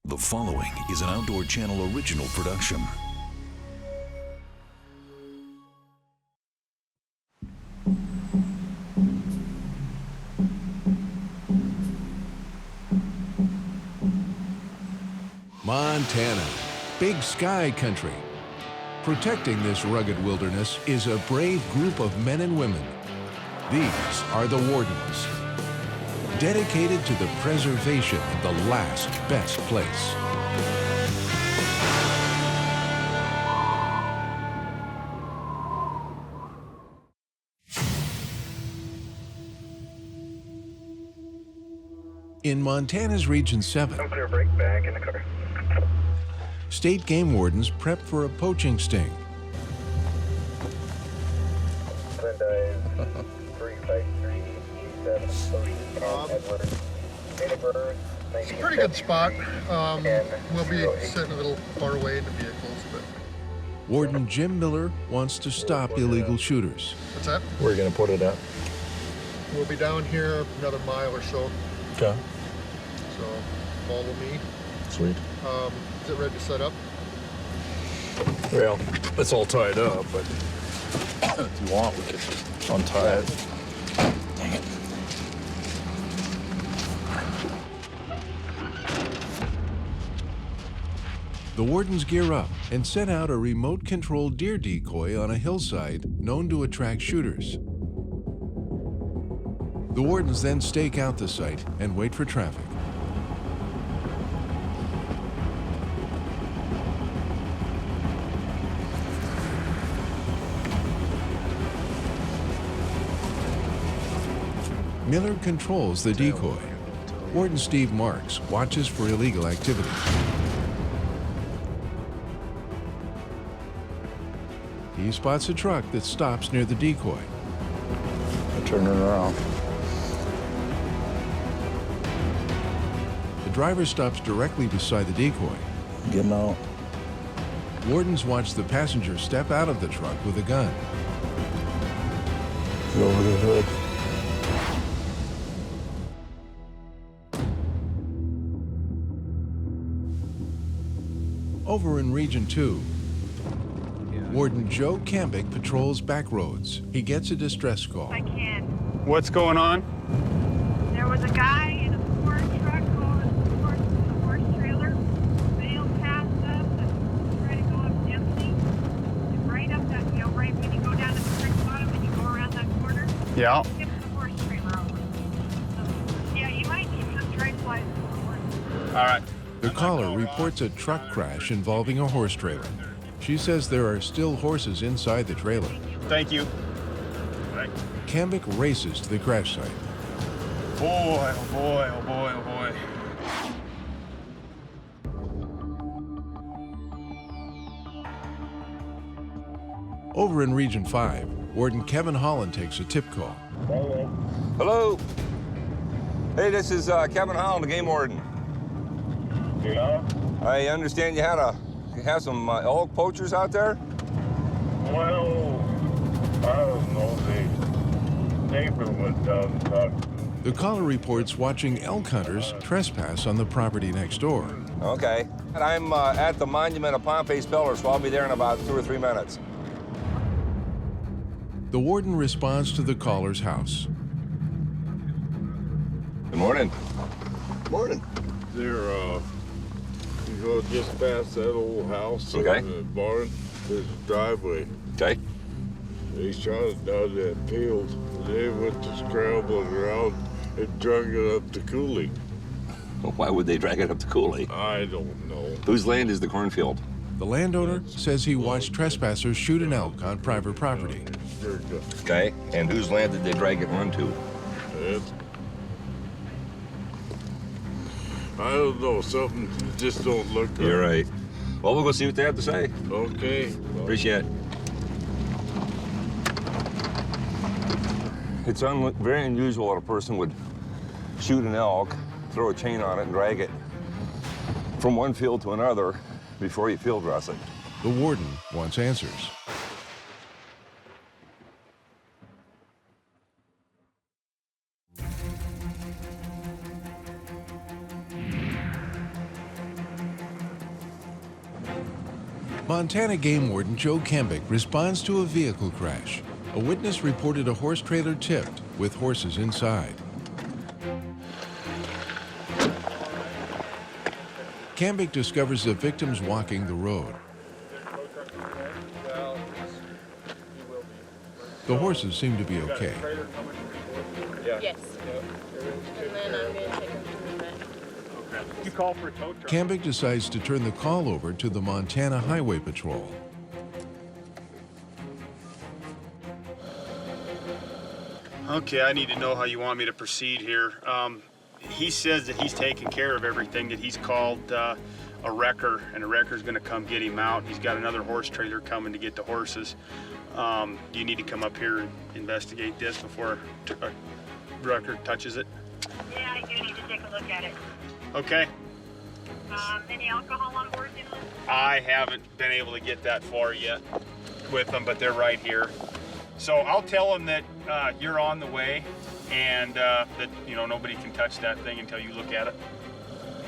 The following is an Outdoor Channel original production. Montana, big sky country. Protecting this rugged wilderness is a brave group of men and women. These are the Wardens, dedicated to the preservation of the last best place. In Montana's Region 7, state game wardens prep for a poaching sting. It's a pretty good spot. We'll be sitting a little far away in the vehicles, but... Warden Jim Miller wants to stop illegal shooters. What's that? Where are you going to put it at? We'll be down here another mile or so. Okay. So, follow me. Sweet. Is it ready to set up? Well, it's all tied up, but if you want, we could untie it. Dang it. The wardens gear up and set out a remote-controlled deer decoy on a hillside known to attract shooters. The wardens then stake out the site and wait for traffic. Miller controls the decoy. Warden Steve Marks watches for illegal activity. He spots a truck that stops near the decoy. I turn it around. The driver stops directly beside the decoy. Getting out. Wardens watch the passenger step out of the truck with a gun. Get over the hood. Over in Region 2, Warden Joe Cambick patrols back roads. He gets a distress call. I can. What's going on? There was a guy in a Ford truck going towards the horse trailer. Bailed past us and tried to go up Dempsey. And right up that, right when you go down to the creek bottom and you go around that corner. Yeah. Tips the horse trailer over. So, yeah, you might need some trade flies forward. All right. The caller reports a truck crash involving a horse trailer. She says there are still horses inside the trailer. Thank you. Right. Cambick races to the crash site. Boy, oh boy, oh boy, oh boy. Over in Region 5, Warden Kevin Holland takes a tip call. Hello. Hey, this is Kevin Holland, the game warden. Yeah? I understand you have some elk poachers out there? Well, I don't know. The neighbor went down and talked to him. The caller reports watching elk hunters trespass on the property next door. Okay. And I'm at the monument of Pompey's Pillar, so I'll be there in about 2 or 3 minutes. The warden responds to the caller's house. Good morning. Morning. There, you go just past that old house, Okay. The barn, there's a driveway. Okay. They shot it down that field. They went to scrambling around and drug it up the coulee. Why would they drag it up the coulee? I don't know. Whose land is the cornfield? The landowner says he watched trespassers shoot an elk on private property. Very good. Okay. And whose land did they drag it run to? I don't know, something just don't look good. You're right. Well, we'll go see what they have to say. Okay. Appreciate it. It's very unusual that a person would shoot an elk, throw a chain on it, and drag it from one field to another before you field dress it. The warden wants answers. Montana Game Warden Joe Kembick responds to a vehicle crash. A witness reported a horse trailer tipped with horses inside. Kembick discovers the victims walking the road. The horses seem to be okay. Yes. And then I'm going to take them to the vet. You call for a tow truck. Kembick decides to turn the call over to the Montana Highway Patrol. Okay, I need to know how you want me to proceed here. He says that he's taking care of everything, that he's called a wrecker, and a wrecker's gonna come get him out. He's got another horse trailer coming to get the horses. Do you need to come up here and investigate this before a wrecker touches it? Yeah, I do need to take a look at it. Okay. Any alcohol on board, Dylan? I haven't been able to get that far yet with them, but they're right here. So I'll tell them that you're on the way, and that nobody can touch that thing until you look at it.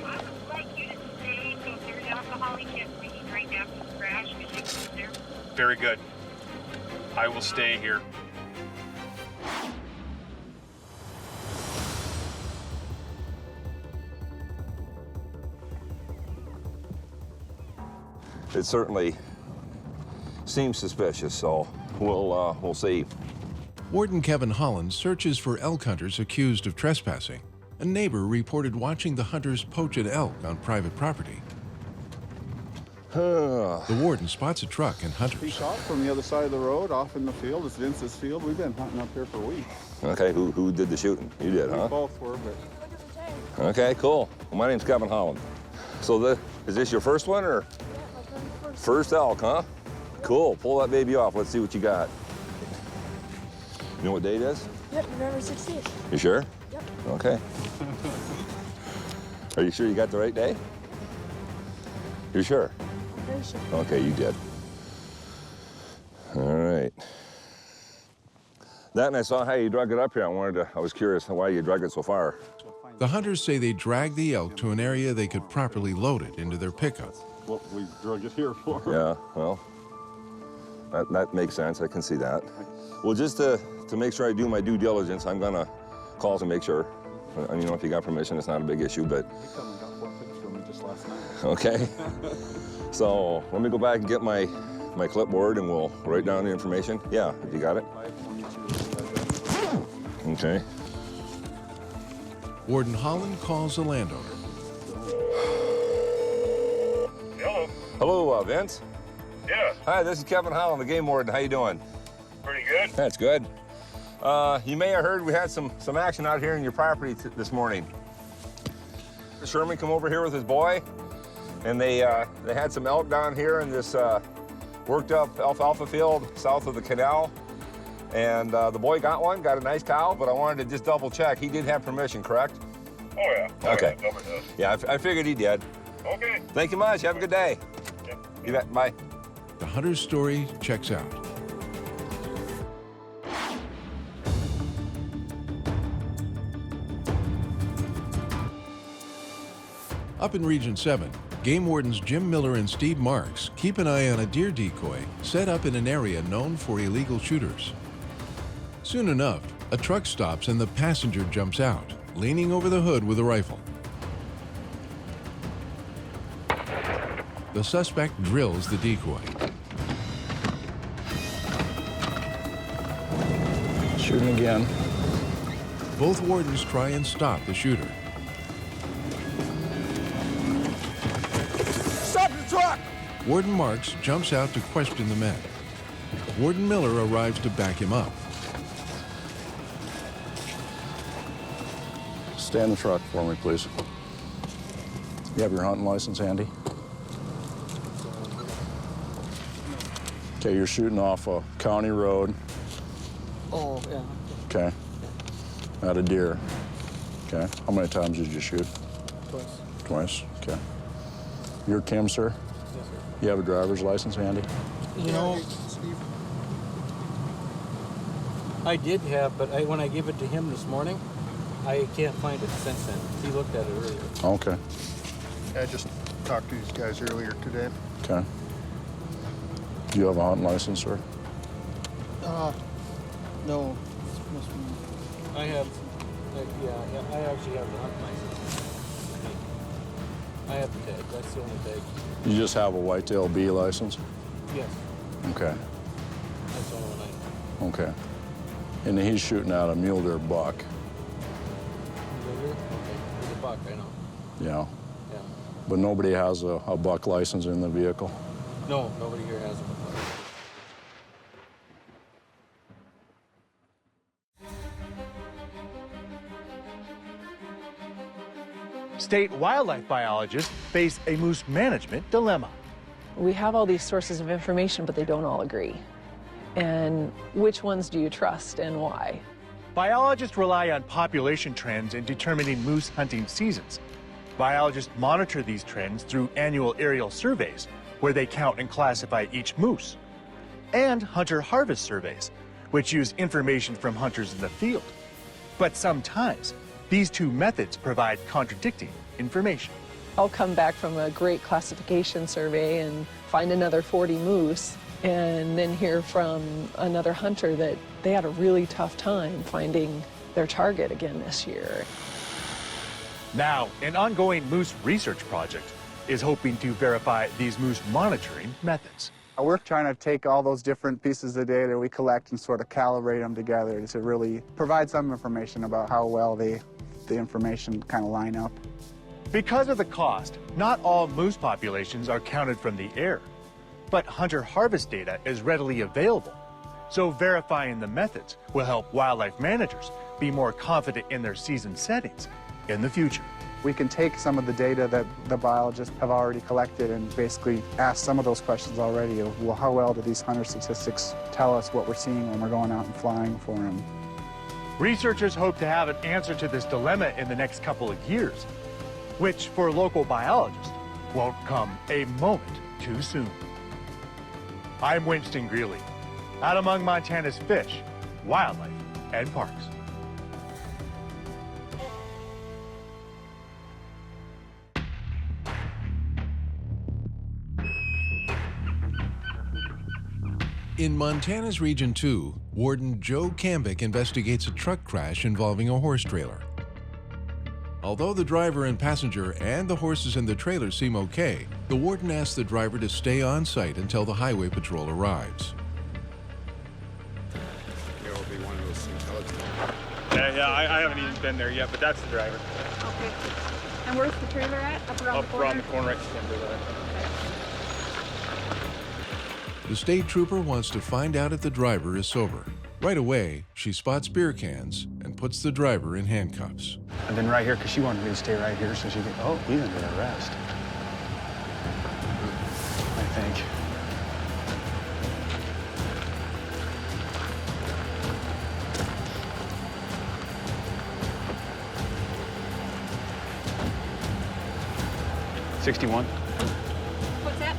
I would like you to stay, so if there's alcohol, he can't see right after the crash, because you can there. Very good. I will stay here. It certainly seems suspicious, so we'll see. Warden Kevin Holland searches for elk hunters accused of trespassing. A neighbor reported watching the hunters poach an elk on private property. The warden spots a truck and He hunters. shot from the other side of the road, off in the field. It's Vince's field. We've been hunting up here for weeks. Okay, who did the shooting? You did, We huh? both were, but Okay, cool. Well, my name's Kevin Holland. So is this your first one, or? First elk, huh? Cool. Pull that baby off. Let's see what you got. You know what day it is? Yep, November 16th. You sure? Yep. Okay. Are you sure you got the right day? You're sure? I'm very sure. Okay, you did. All right. That, and I saw how you drug it up here. I was curious why you drug it so far. The hunters say they dragged the elk to an area they could properly load it into their pickup. what we drug it here for. Yeah, well, that makes sense. I can see that. Well, just to make sure I do my due diligence, I'm gonna call to make sure. And if you got permission, it's not a big issue, but. He come and got 4 pictures from me just last night. Okay. So let me go back and get my clipboard and we'll write down the information. Yeah, have you got it? Okay. Warden Holland calls the landowner. Hello. Hello, Vince. Yeah, Hi, this is Kevin Holland, the game warden. How you doing? pretty good. That's good. You may have heard we had some action out here in your property this morning. Sherman come over here with his boy, and they had some elk down here in this worked up alfalfa field south of the canal. And the boy got a nice cow, but I wanted to just double check. He did have permission, correct? Oh, yeah. Okay. Yeah, Dumber does. Yeah, I figured he did. Okay. Thank you much. Have a good day. Yep. You bet. Bye. The hunter's story checks out. Up in Region 7, Game Wardens Jim Miller and Steve Marks keep an eye on a deer decoy set up in an area known for illegal shooters. Soon enough, a truck stops and the passenger jumps out, leaning over the hood with a rifle. The suspect drills the decoy. Shooting again. Both wardens try and stop the shooter. Stop the truck! Warden Marks jumps out to question the men. Warden Miller arrives to back him up. Stay in the truck for me, please. You have your hunting license handy? Okay, you're shooting off a county road. Oh, yeah. Okay. At a deer. Okay. How many times did you shoot? Twice. Twice. Okay. You're Kim, sir? Yes, sir. You have a driver's license handy? You know, I did have, but when I gave it to him this morning, I can't find it since then. He looked at it earlier. Okay. I just talked to these guys earlier today. Okay. Do you have a hunting license, sir? No. I have, yeah, I actually have the hunt license. I have the tag, that's the only tag. You just have a whitetail bee license? Yes, Okay, that's the only one I have. okay. And he's shooting out a mule deer buck. Okay, there's a buck, I know. Yeah. Yeah. But nobody has a buck license in the vehicle? No, nobody here has a buck. State wildlife biologists face a moose management dilemma. We have all these sources of information, but they don't all agree. And which ones do you trust and why? Biologists rely on population trends in determining moose hunting seasons. Biologists monitor these trends through annual aerial surveys, where they count and classify each moose, and hunter-harvest surveys, which use information from hunters in the field. But sometimes, these two methods provide contradicting information. I'll come back from a great classification survey and find another 40 moose, and then hear from another hunter that they had a really tough time finding their target again this year. Now, an ongoing moose research project is hoping to verify these moose monitoring methods. We're trying to take all those different pieces of data we collect and sort of calibrate them together to really provide some information about how well the information kind of line up. Because of the cost, not all moose populations are counted from the air, but hunter-harvest data is readily available. So verifying the methods will help wildlife managers be more confident in their season settings in the future. We can take some of the data that the biologists have already collected and basically ask some of those questions already of, well, how well do these hunter statistics tell us what we're seeing when we're going out and flying for them? Researchers hope to have an answer to this dilemma in the next couple of years, which for local biologists won't come a moment too soon. I'm Winston Greeley, out among Montana's fish, wildlife, and parks. In Montana's Region 2, Warden Joe Cambick investigates a truck crash involving a horse trailer. Although the driver and passenger and the horses in the trailer seem okay, the warden asks the driver to stay on site until the highway patrol arrives. There will be one of those intelligent. Yeah, I haven't even been there yet, but that's the driver. Okay. And where's the trailer at? Up around the corner? Around the corner, right to there. The state trooper wants to find out if the driver is sober. Right away, she spots beer cans and puts the driver in handcuffs. And then right here, because she wanted me to stay right here so she could, oh, he's under arrest. I think. $61. What's that?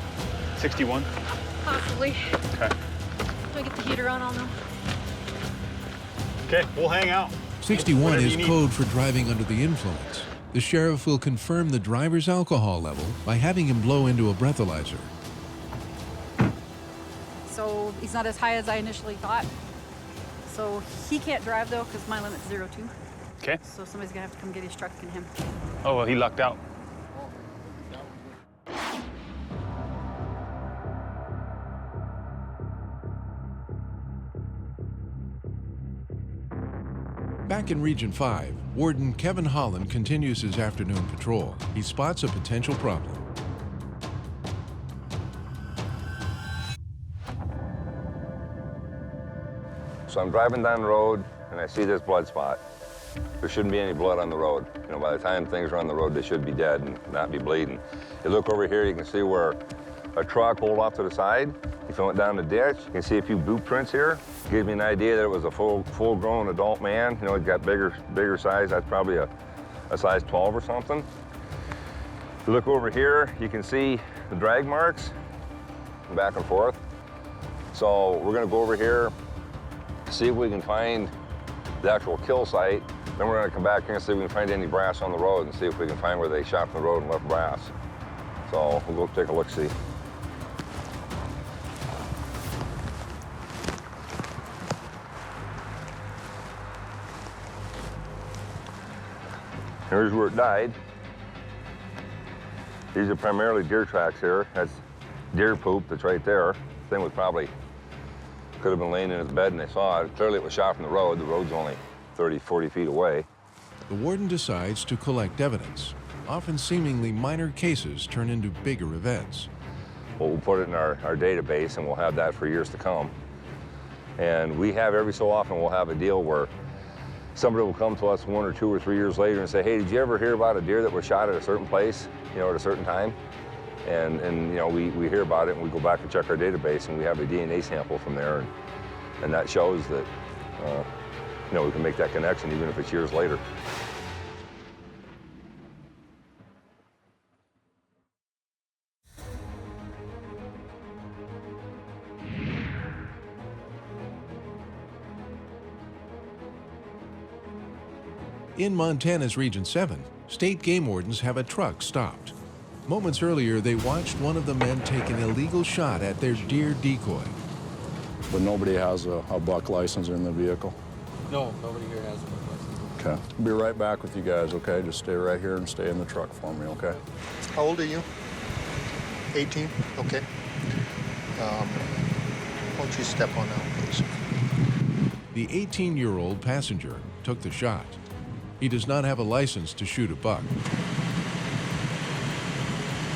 61. Possibly. Okay. If I get the heater on, I'll know. Okay, we'll hang out. 61 Whatever is you need. code for driving under the influence. The sheriff will confirm the driver's alcohol level by having him blow into a breathalyzer. So he's not as high as I initially thought. So he can't drive though, because my limit's 0.2. Okay. So somebody's gonna have to come get his truck and him. Oh, well, he lucked out. Back in Region 5, Warden Kevin Holland continues his afternoon patrol. He spots a potential problem. So I'm driving down the road and I see this blood spot. There shouldn't be any blood on the road. You know, by the time things are on the road, they should be dead and not be bleeding. You look over here, you can see where a truck pulled off to the side. If it went down the ditch, you can see a few boot prints here. Gives me an idea that it was a full-grown adult man. You know, he's got bigger size. That's probably a size 12 or something. If you look over here, you can see the drag marks back and forth. So we're gonna go over here, see if we can find the actual kill site. Then we're gonna come back here and see if we can find any brass on the road and see if we can find where they shot from the road and left brass. So we'll go take a look-see. Here's where it died. These are primarily deer tracks here. That's deer poop that's right there. Thing was probably, could have been laying in his bed and they saw it. Clearly it was shot from the road. The road's only 30, 40 feet away. The warden decides to collect evidence. Often seemingly minor cases turn into bigger events. Well, we'll put it in our database and we'll have that for years to come. And we have every so often, we'll have a deal where somebody will come to us 1 or 2 or 3 years later and say, hey, did you ever hear about a deer that was shot at a certain place, you know, at a certain time? And you know, we hear about it and we go back and check our database and we have a DNA sample from there. And that shows that, you know, we can make that connection even if it's years later. In Montana's Region 7, state game wardens have a truck stopped. Moments earlier, they watched one of the men take an illegal shot at their deer decoy. But nobody has a buck license in the vehicle? No, nobody here has a buck license. Okay. I'll be right back with you guys, okay? Just stay right here and stay in the truck for me, okay? How old are you? 18? Okay. Why don't you step on out, please? The 18-year-old passenger took the shot. He does not have a license to shoot a buck.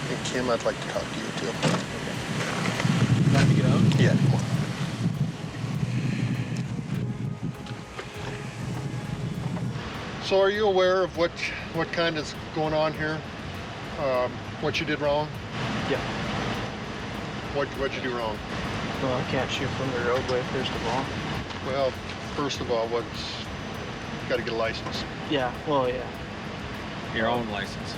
Hey, Kim, I'd like to talk to you, too. Time to get out? Yeah, come on. So are you aware of what kind is going on here? What you did wrong? Yeah. What'd you do wrong? Well, I can't shoot from the roadway, first of all. Well, first of all, you got to get a license. Yeah, well, yeah. Your own license.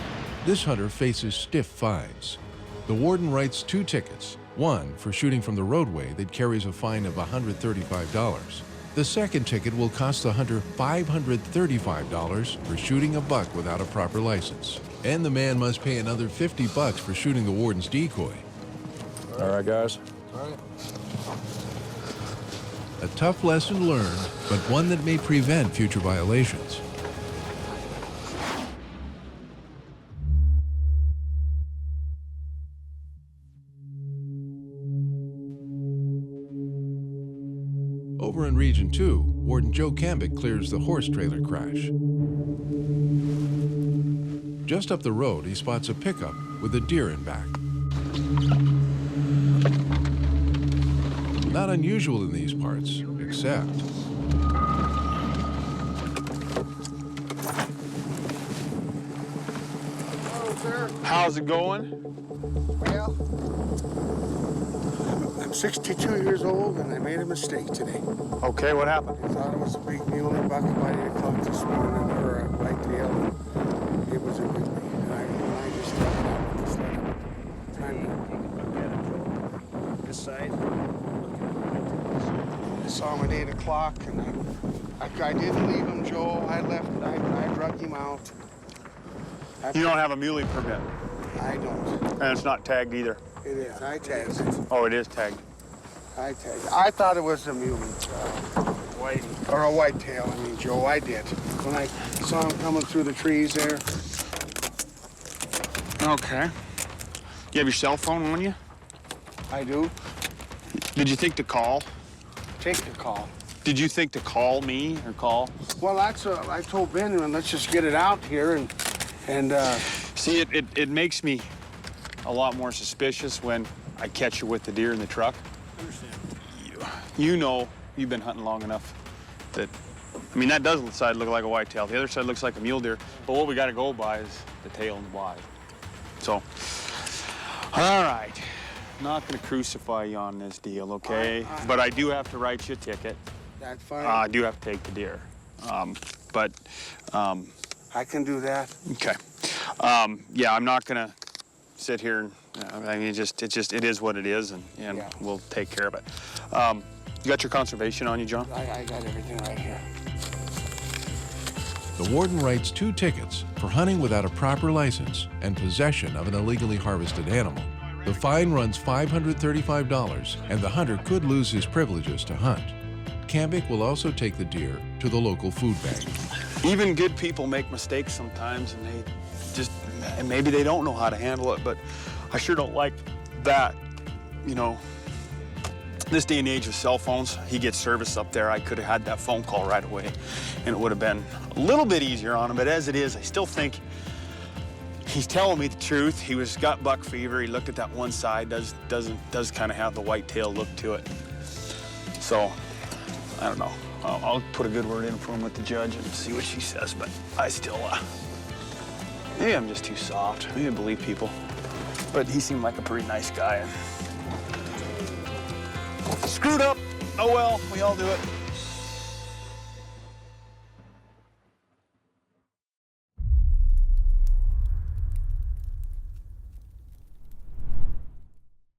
This hunter faces stiff fines. The warden writes 2 tickets, one for shooting from the roadway that carries a fine of $135. The second ticket will cost the hunter $535 for shooting a buck without a proper license. And the man must pay another $50 for shooting the warden's decoy. All right, guys. All right. A tough lesson learned, but one that may prevent future violations. Over in Region 2, Warden Joe Cambick clears the horse trailer crash. Just up the road, he spots a pickup with a deer in back. Not unusual in these parts, except... Hello, sir. How's it going? Well, I'm 62 years old and I made a mistake today. Okay, what happened? I thought it was a big muley buck by 8 o'clock this morning, or a whitetail. It was a muley. And I just stepped out with the sled. This side. I saw him at 8 o'clock and I didn't leave him, Joe. I left, I drug him out. You don't have a muley permit? I don't. And it's not tagged either? It is. I tagged it. Oh, it is tagged. I tagged it. I thought it was a muley. White. Or a whitetail, I mean, Joe, I did. When I saw him coming through the trees there. Okay. You have your cell phone on you? I do. Did you think to call? Take the call. Did you think to call me or call? Well, that's I told Benjamin, let's just get it out here and See, it makes me a lot more suspicious when I catch you with the deer in the truck. I understand. You know, you've been hunting long enough that, I mean, that does side look like a whitetail. The other side looks like a mule deer. But what we got to go by is the tail and the body. So, all right. Not going to crucify you on this deal, okay? But I do have to write you a ticket. That's fine. I do have to take the deer. I can do that. Okay. Yeah, I'm not going to sit here and, I mean, it is what it is, and yeah. We'll take care of it. You got your conservation on you, John? I got everything right here. The warden writes 2 tickets for hunting without a proper license and possession of an illegally harvested animal. The fine runs $535, and the hunter could lose his privileges to hunt. Cambick will also take the deer to the local food bank. even good people make mistakes sometimes, and maybe they don't know how to handle it, but I sure don't like that, you know. This day and age with cell phones, he gets service up there. I could have had that phone call right away, and it would have been a little bit easier on him, but as it is, I still think he's telling me the truth. He got buck fever. He looked at that one side, does kind of have the whitetail look to it. So, I don't know. I'll put a good word in for him with the judge and see what she says, but I still, maybe I'm just too soft. Maybe I believe people. But he seemed like a pretty nice guy. Screwed up. Oh well, we all do it.